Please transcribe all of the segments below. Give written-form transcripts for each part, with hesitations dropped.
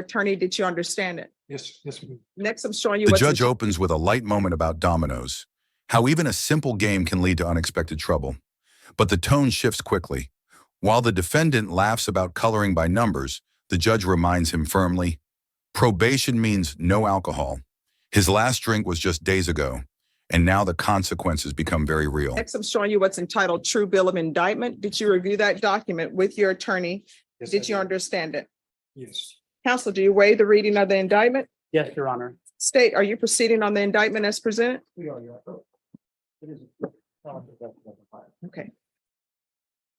Attorney, did you understand it? Yes, ma'am. Next, I'm showing you The what's judge opens with a light moment about dominoes, how even a simple game can lead to unexpected trouble. But the tone shifts quickly. While the defendant laughs about coloring by numbers, the judge reminds him firmly, probation means no alcohol. His last drink was just days ago, and now the consequences become very real. Next, I'm showing you what's entitled True Bill of Indictment. Did you review that document with your attorney? Yes, Did I you understand it? Yes. Counsel, do you waive the reading of the indictment? Yes, Your Honor. State, are you proceeding on the indictment as presented? We are, Your Honor. It is. Okay.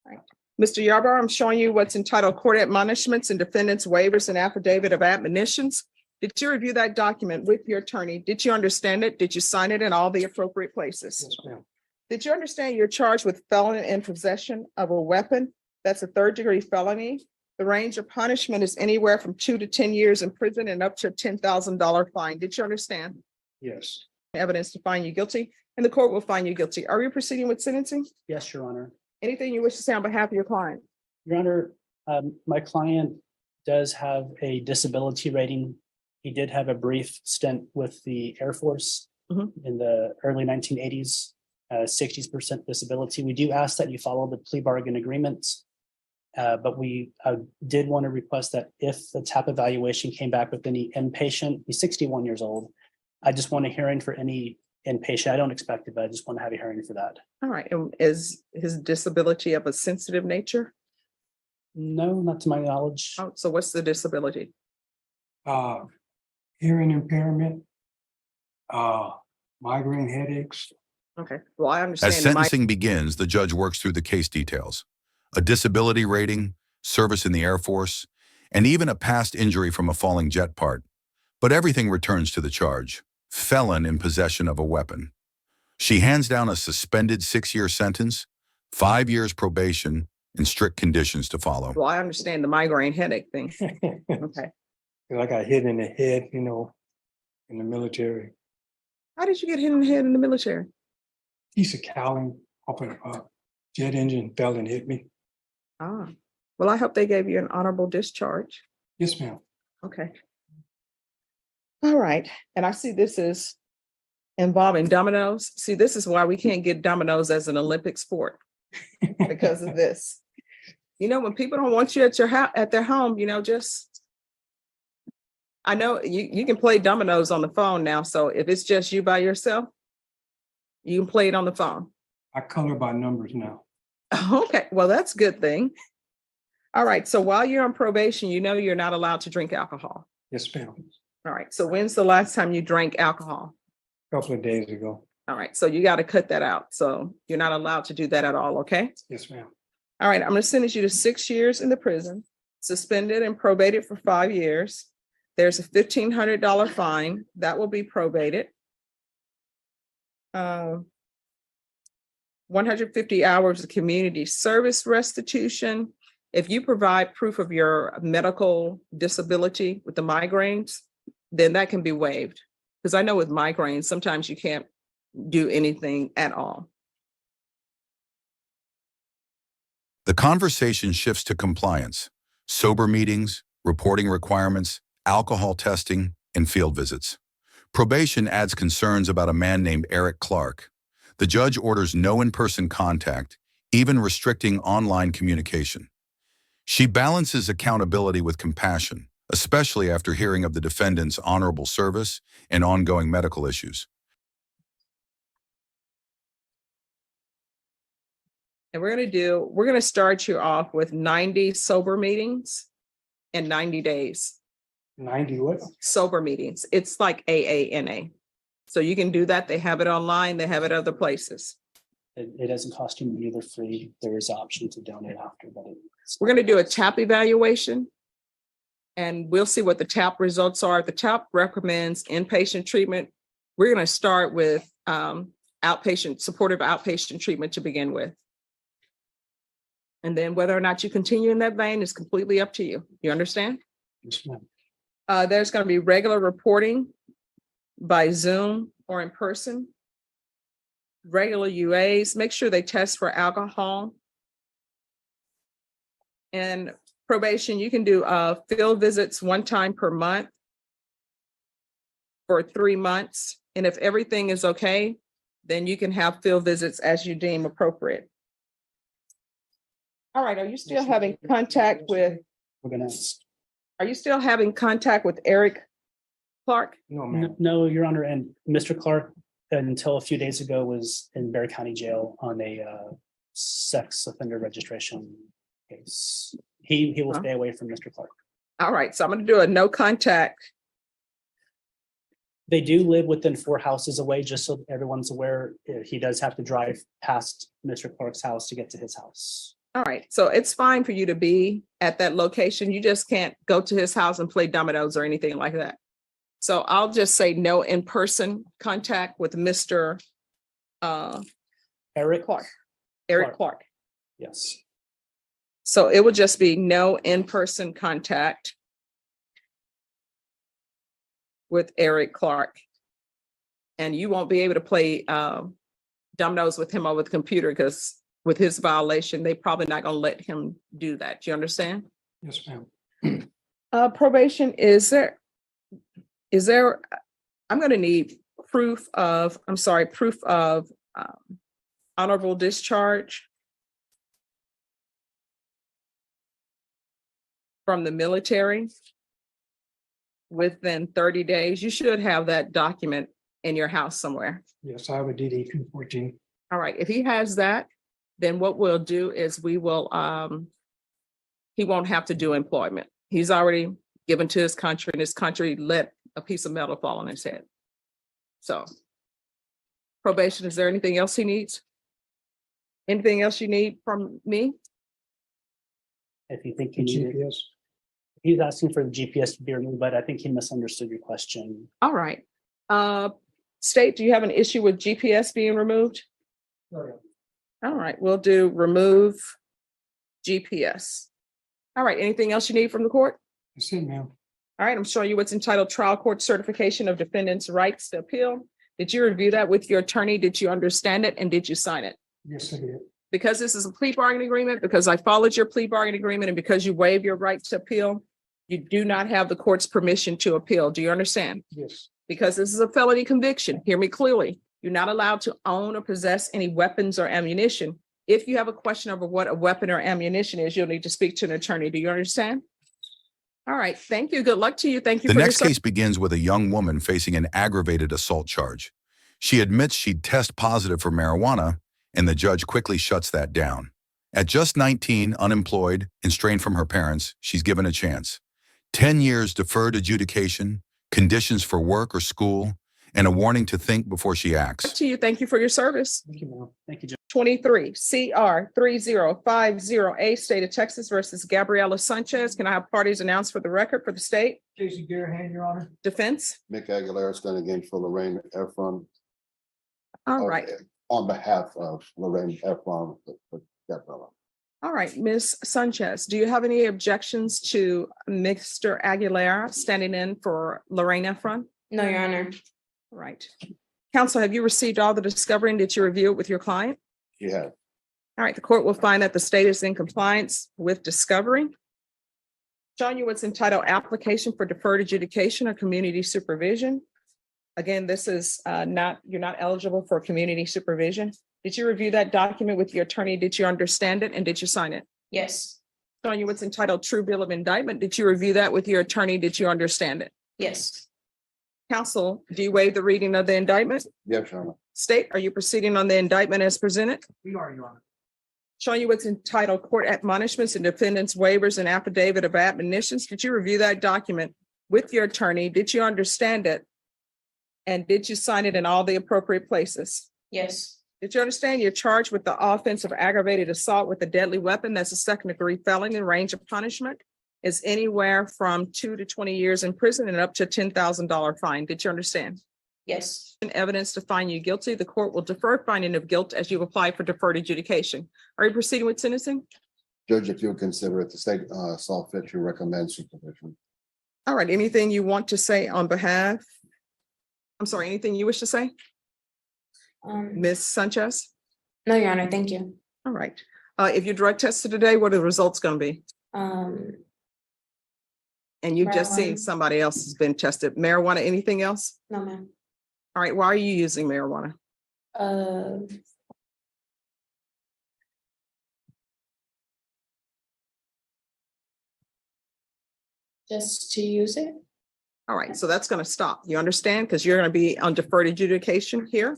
All right. Mr. Yarborough, I'm showing you what's entitled Court Admonishments and Defendants Waivers and Affidavit of Admonitions. Did you review that document with your attorney? Did you understand it? Did you sign it in all the appropriate places? Yes, ma'am. Did you understand you're charged with felon in possession of a weapon? That's a third-degree felony. The range of punishment is anywhere from 2 to 10 years in prison and up to a $10,000 fine. Did you understand? Yes. Evidence to find you guilty, and the court will find you guilty. Are you proceeding with sentencing? Yes, Your Honor. Anything you wish to say on behalf of your client? Your Honor, my client does have a disability rating. He did have a brief stint with the Air Force in the early 1980s, 60% disability. We do ask that you follow the plea bargain agreements, but we did want to request that if the TAP evaluation came back with any inpatient, he's 61 years old. I just want a hearing for any inpatient. I don't expect it, but I just want to have a hearing for that. All right. And is his disability of a sensitive nature? No, not to my knowledge. Oh, so what's the disability? Hearing impairment, migraine headaches. Okay. Well, I understand. As sentencing begins, the judge works through the case details. A disability rating, service in the Air Force, and even a past injury from a falling jet part. But everything returns to the charge: felon in possession of a weapon. She hands down a suspended 6-year sentence, 5 years probation, and strict conditions to follow. Well, I understand the migraine headache thing. Okay. I got hit in the head, in the military. How did you get hit in the head in the military? Piece of cowling off a jet engine fell and hit me. Ah, well, I hope they gave you an honorable discharge. Yes, ma'am. Okay. All right. And I see this is involving dominoes. See, this is why we can't get dominoes as an Olympic sport because of this. When people don't want you at your house, at their home, I know you can play dominoes on the phone now. So if it's just you by yourself, you can play it on the phone. I color by numbers now. Okay. Well, that's a good thing. All right. So while you're on probation, you're not allowed to drink alcohol. Yes, ma'am. All right. So when's the last time you drank alcohol? A couple of days ago. All right. So you got to cut that out. So you're not allowed to do that at all. Okay. Yes, ma'am. All right. I'm going to sentence you to 6 years in the prison, suspended and probated for 5 years. There's a $1,500 fine that will be probated. 150 hours of community service restitution. If you provide proof of your medical disability with the migraines, then that can be waived. Because I know with migraines, sometimes you can't do anything at all. The conversation shifts to compliance, sober meetings, reporting requirements, alcohol testing, and field visits. Probation adds concerns about a man named Eric Clark. The judge orders no in-person contact, even restricting online communication. She balances accountability with compassion, especially after hearing of the defendant's honorable service and ongoing medical issues. And we're going to start you off with 90 sober meetings in 90 days. 90 what? Sober meetings. It's like AANA. So you can do that. They have it online. They have it other places. It doesn't cost you either free. There is an option to donate after, but We're going to do a TAP evaluation, and we'll see what the TAP results are. If the TAP recommends inpatient treatment, we're going to start with supportive outpatient treatment to begin with. And then whether or not you continue in that vein is completely up to you. You understand? Yes, ma'am. There's going to be regular reporting by Zoom or in person. Regular UAs, make sure they test for alcohol. And Probation, you can do field visits one time per month for 3 months. And if everything is okay, then you can have field visits as you deem appropriate. All right, are you still having contact with, We're gonna, are you still having contact with Eric Clark? No, ma'am. no, Your Honor, and Mr. Clark, until a few days ago, was in Berry County Jail on a sex offender registration case. He will stay away from Mr. Clark. All right, so I'm going to do a no contact. They do live within 4 houses away, just so everyone's aware. He does have to drive past Mr. Clark's house to get to his house. All right, so it's fine for you to be at that location. You just can't go to his house and play dominoes or anything like that. So I'll just say no in-person contact with Mr. Eric Clark, Eric Clark. Yes. So it would just be no in-person contact with Eric Clark. And you won't be able to play dominoes with him over the computer because with his violation, they probably not going to let him do that. Do you understand? Yes, ma'am. Probation, is there, I'm going to need proof of honorable discharge from the military within 30 days. You should have that document in your house somewhere. Yes, I have a DD 214. All right, if he has that, then what we'll do is we will, he won't have to do employment. He's already given to his country, and his country let a piece of metal fall on his head. So probation, is there anything else he needs? Anything else you need from me? If you think you need it. GPS. He's asking for the GPS to be removed, but I think he misunderstood your question. All right. State, do you have an issue with GPS being removed? All right, we'll do remove GPS. All right, anything else you need from the court? That's it, ma'am. All right, I'm showing you what's entitled Trial Court Certification of Defendant's Rights to Appeal. Did you review that with your attorney? Did you understand it? And did you sign it? Yes, I did. Because this is a plea bargaining agreement, because I followed your plea bargaining agreement, and because you waive your right to appeal, you do not have the court's permission to appeal. Do you understand? Yes. Because this is a felony conviction. Hear me clearly. You're not allowed to own or possess any weapons or ammunition. If you have a question over what a weapon or ammunition is, you'll need to speak to an attorney. Do you understand? All right. Thank you. Good luck to you. Thank you. The for your next case begins with a young woman facing an aggravated assault charge. She admits she'd test positive for marijuana, and the judge quickly shuts that down. At just 19, unemployed, and estranged from her parents, she's given a chance. 10 years deferred adjudication, conditions for work or school, and a warning to think before she acts. To you. Thank you for your service. Thank you, ma'am. Thank you, Judge. 23 CR 3050A, State of Texas versus Gabriela Sanchez. Can I have parties announced for the record for the state? Casey Garahan, Your Honor. Defense? Mick Aguilera standing again for Lorraine Efron. All right. On behalf of Lorraine Efron. All right, Ms. Sanchez, do you have any objections to Mr. Aguilera standing in for Lorraine Efron? No, Your Honor. All right. Counsel, have you received all the discovery and did you review it with your client? Yeah. All right, the court will find that the state is in compliance with discovery. Showing you what's entitled Application for Deferred Adjudication or Community Supervision. Again, this is you're not eligible for community supervision. Did you review that document with your attorney? Did you understand it and did you sign it? Yes. Showing you what's entitled True Bill of Indictment. Did you review that with your attorney? Did you understand it? Yes. Counsel, do you waive the reading of the indictment? Yes, Your Honor. State, are you proceeding on the indictment as presented? We are, Your Honor. Showing you what's entitled Court Admonishments and Defendants Waivers and Affidavit of Admonitions. Did you review that document with your attorney? Did you understand it? And did you sign it in all the appropriate places? Yes. Did you understand you're charged with the offense of aggravated assault with a deadly weapon? That's a second-degree felony. The range of punishment is anywhere from 2 to 20 years in prison and up to $10,000 fine. Did you understand? Yes. Evidence to find you guilty. The court will defer finding of guilt as you apply for deferred adjudication. Are you proceeding with sentencing? Judge, if you'll consider it, the state saw fit to recommend supervision. All right. Anything you want to say on behalf? I'm sorry, anything you wish to say? Ms. Sanchez? No, Your Honor. Thank you. All right. If you drug tested today, what are the results going to be? And you just seen Marijuana. somebody else has been tested. Marijuana, anything else? No, ma'am. All right, why are you using marijuana? Just to use it. All right, so that's going to stop. You understand? Because you're going to be on deferred adjudication here.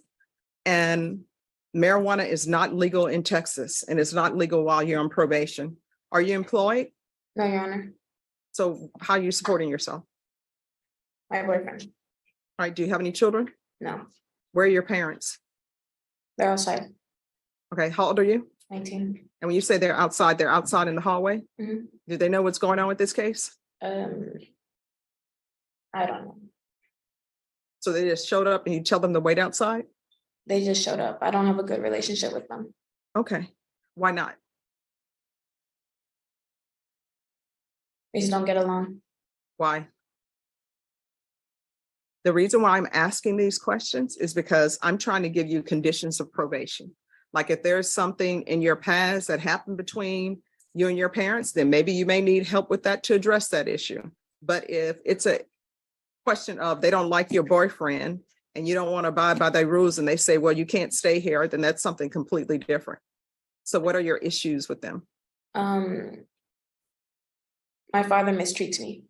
And marijuana is not legal in Texas and it's not legal while you're on probation. Are you employed? No, Your Honor. So how are you supporting yourself? My boyfriend. All right, do you have any children? No, Where are your parents? they're outside. Okay, how old are you? 19. And when you say they're outside in the hallway? Mhm. Do they know what's going on with this case? I don't know. So they just showed up and you tell them to wait outside? They just showed up. I don't have a good relationship with them. Okay, why not? We just don't get along. Why? The reason why I'm asking these questions is because I'm trying to give you conditions of probation. Like if there's something in your past that happened between you and your parents, then maybe you may need help with that to address that issue. But if it's a question of they don't like your boyfriend and you don't want to abide by their rules and they say, well, you can't stay here, then that's something completely different. So what are your issues with them? My father mistreats me.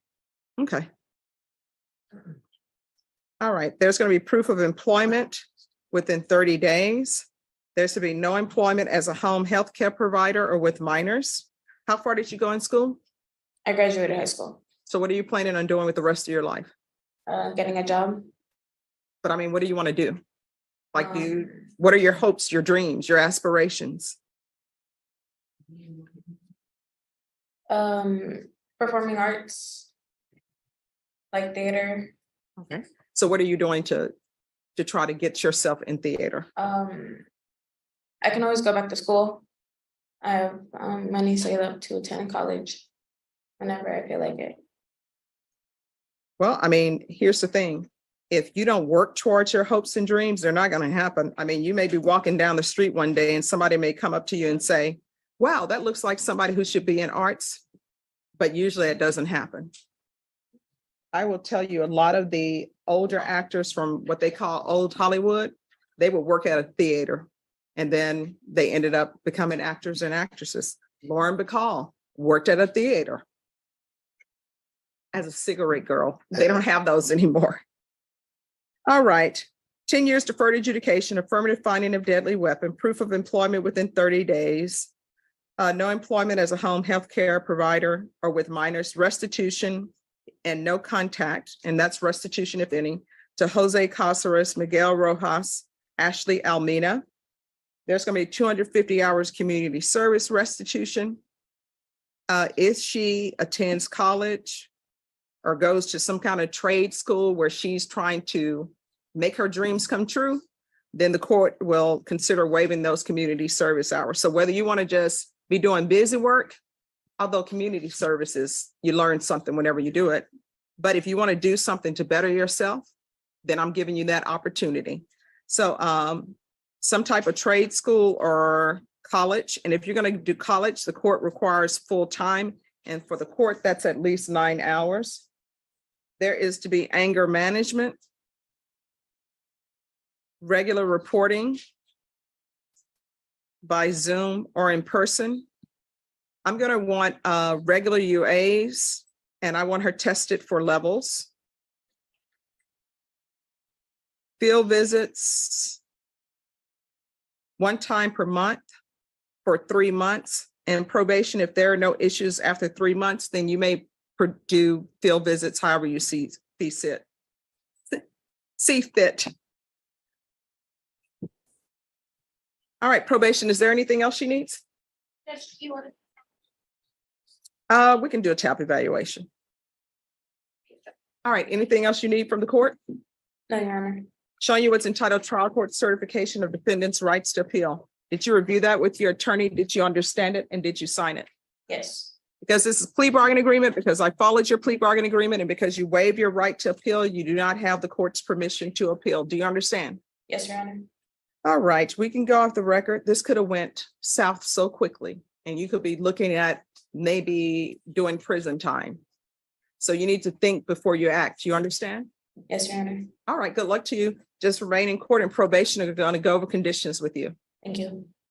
Okay. All right, there's going to be proof of employment within 30 days. There's to be no employment as a home health care provider or with minors. How far did you go in school? I graduated high school. So what are you planning on doing with the rest of your life? Getting a job. But I mean, what do you want to do? Like what are your hopes, your dreams, your aspirations? Performing arts, like theater. Okay. So what are you doing to try to get yourself in theater? I can always go back to school. I have money saved up to attend college whenever I feel like it. Well, I mean, here's the thing. If you don't work towards your hopes and dreams, they're not going to happen. I mean, you may be walking down the street one day and somebody may come up to you and say, wow, that looks like somebody who should be in arts. But usually it doesn't happen. I will tell you, a lot of the older actors from what they call old Hollywood, they would work at a theater and then they ended up becoming actors and actresses. Lauren Bacall worked at a theater as a cigarette girl. They don't have those anymore. All right. 10 years deferred adjudication, affirmative finding of deadly weapon, proof of employment within 30 days, no employment as a home health care provider or with minors, restitution and no contact, and that's restitution, if any, to Jose Caceres, Miguel Rojas, Ashley Almina. There's going to be 250 hours community service restitution. If she attends college or goes to some kind of trade school where she's trying to make her dreams come true, then the court will consider waiving those community service hours. So whether you want to just be doing busy work, although community services, you learn something whenever you do it. But if you want to do something to better yourself, then I'm giving you that opportunity. So some type of trade school or college. And if you're going to do college, the court requires full time. And for the court, that's at least 9 hours. There is to be anger management, regular reporting by Zoom or in person. I'm going to want regular UAs, and I want her tested for levels. Field visits, 1 time per month for 3 months, and probation. If there are no issues after 3 months, then you may do field visits however you see fit. All right, probation. Is there anything else she needs? Yes, you want it. We can do a TAP evaluation. All right, anything else you need from the court? No, Your Honor. Showing you what's entitled trial court certification of defendant's rights to appeal. Did you review that with your attorney? Did you understand it? And did you sign it? Yes. Because this is plea bargain agreement, because I followed your plea bargain agreement, and because you waive your right to appeal, you do not have the court's permission to appeal. Do you understand? Yes, Your Honor. All right, we can go off the record. This could have went south so quickly, and you could be looking at maybe doing prison time. So you need to think before you act. You understand? Yes, Your Honor. All right, good luck to you. Just remain in court, and probation are going to go over conditions with you. Thank you.